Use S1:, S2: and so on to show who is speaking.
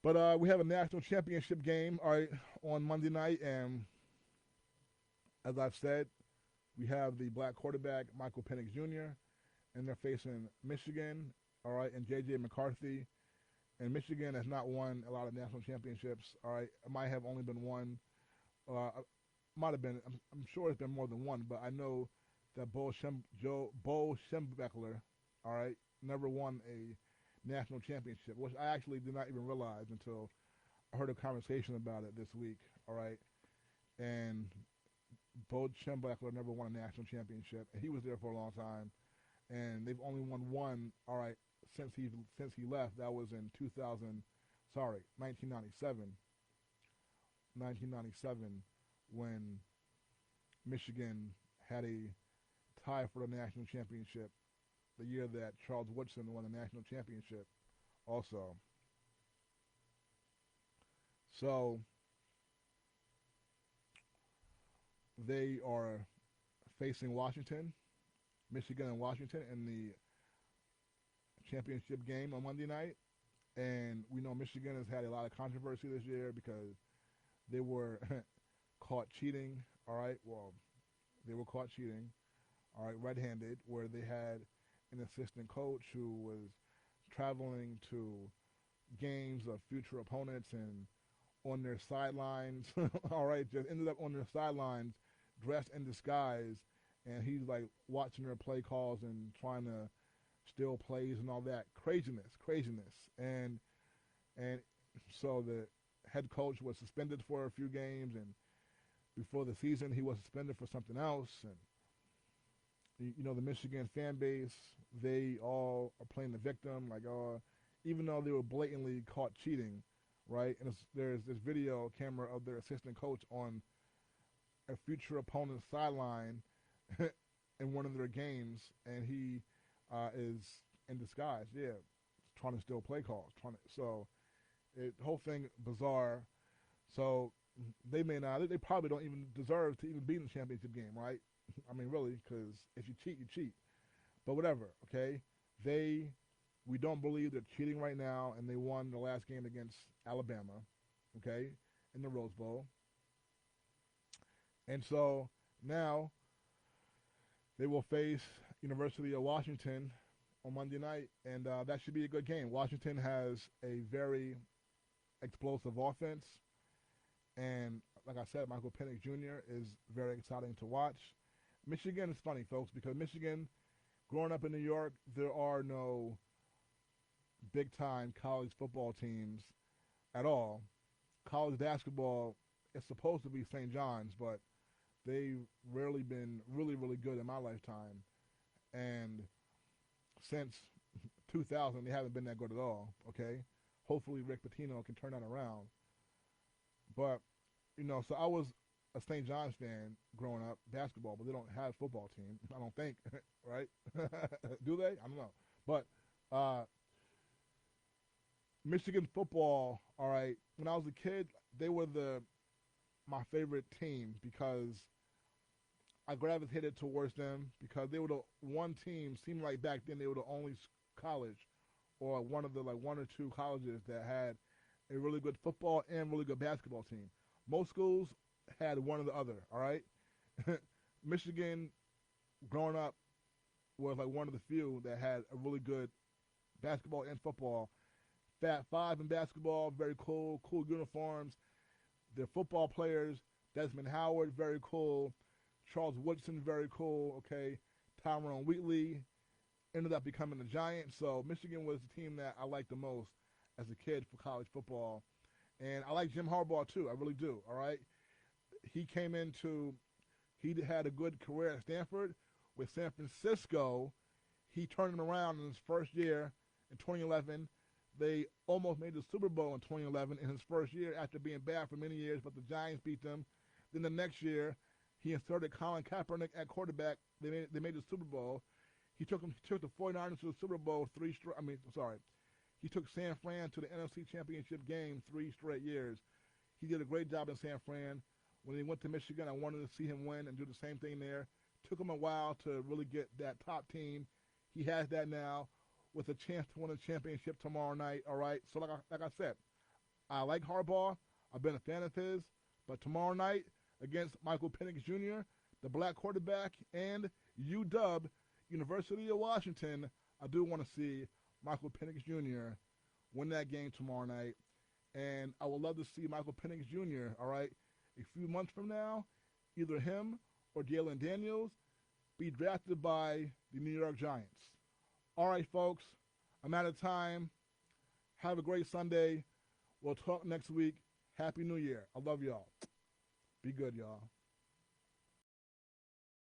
S1: But we have a national championship game, all right, on Monday night, and as I've said, we have the black quarterback Michael Penix Jr. and they're facing Michigan, all right, and J.J. McCarthy. And Michigan has not won a lot of national championships. All right, it might have only been one. Might have been. I'm sure it's been more than one, but I know that Bo Schembechler, all right, never won a national championship, which I actually did not even realize until I heard a conversation about it this week. All right, and Bo Schembechler never won a national championship, and he was there for a long time, and they've only won one. All right, since he left. That was in 2000. Sorry, 1997. 1997, when Michigan had a tie for the national championship. The year that Charles Woodson won the national championship, also. So they are facing Washington, Michigan, and Washington in the championship game on Monday night. And we know Michigan has had a lot of controversy this year because they were caught cheating. All right, well, they were caught cheating. All right, red-handed, where they had an assistant coach who was traveling to games of future opponents and on their sidelines. All right, just ended up on their sidelines, dressed in disguise, and he's like watching their play calls and trying to steal plays and all that craziness, and so the head coach was suspended for a few games, and before the season he was suspended for something else, and the Michigan fan base, they all are playing the victim, like, even though they were blatantly caught cheating, right? And there's this video camera of their assistant coach on a future opponent's sideline in one of their games, and he is in disguise, yeah, trying to steal play calls, the whole thing bizarre. So they may not, they probably don't even deserve to even be in the championship game, right? I mean, really, because if you cheat, you cheat. But whatever, okay? We don't believe they're cheating right now, and they won the last game against Alabama, okay, in the Rose Bowl. And so now they will face University of Washington on Monday night, and that should be a good game. Washington has a very explosive offense, and like I said, Michael Penix Jr. is very exciting to watch. Michigan is funny, folks, because Michigan, growing up in New York, there are no big-time college football teams at all. College basketball is supposed to be St. John's, but they've rarely been really, really good in my lifetime. And since 2000, they haven't been that good at all, okay? Hopefully Rick Pitino can turn that around. But, so I was a St. John's fan growing up, basketball, but they don't have a football team, I don't think, right? Do they? I don't know. But Michigan football, all right, when I was a kid, they were my favorite team because I gravitated towards them because they were the one team, seemed like back then they were the only college or one of the one or two colleges that had a really good football and really good basketball team. Most schools had one or the other, all right? Michigan, growing up, was like one of the few that had a really good basketball and football. Fat Five in basketball, very cool uniforms. Their football players, Desmond Howard, very cool. Charles Woodson, very cool, okay. Tyrone Wheatley ended up becoming a Giant. So Michigan was the team that I liked the most as a kid for college football. And I like Jim Harbaugh too, I really do, all right? He had a good career at Stanford. With San Francisco, he turned it around in his first year in 2011. They almost made the Super Bowl in 2011 in his first year after being bad for many years, but the Giants beat them. Then the next year, he inserted Colin Kaepernick at quarterback. They made the Super Bowl. He took the 49ers to the Super Bowl he took San Fran to the NFC Championship game 3 straight years. He did a great job in San Fran. When he went to Michigan, I wanted to see him win and do the same thing there. Took him a while to really get that top team. He has that now with a chance to win a championship tomorrow night, all right? So like I said, I like Harbaugh. I've been a fan of his. But tomorrow night against Michael Penix Jr., the black quarterback, and UW, University of Washington, I do want to see Michael Penix Jr. win that game tomorrow night. And I would love to see Michael Penix Jr., all right, a few months from now, either him or Jalen Daniels be drafted by the New York Giants. All right, folks, I'm out of time. Have a great Sunday. We'll talk next week. Happy New Year. I love y'all. Be good, y'all.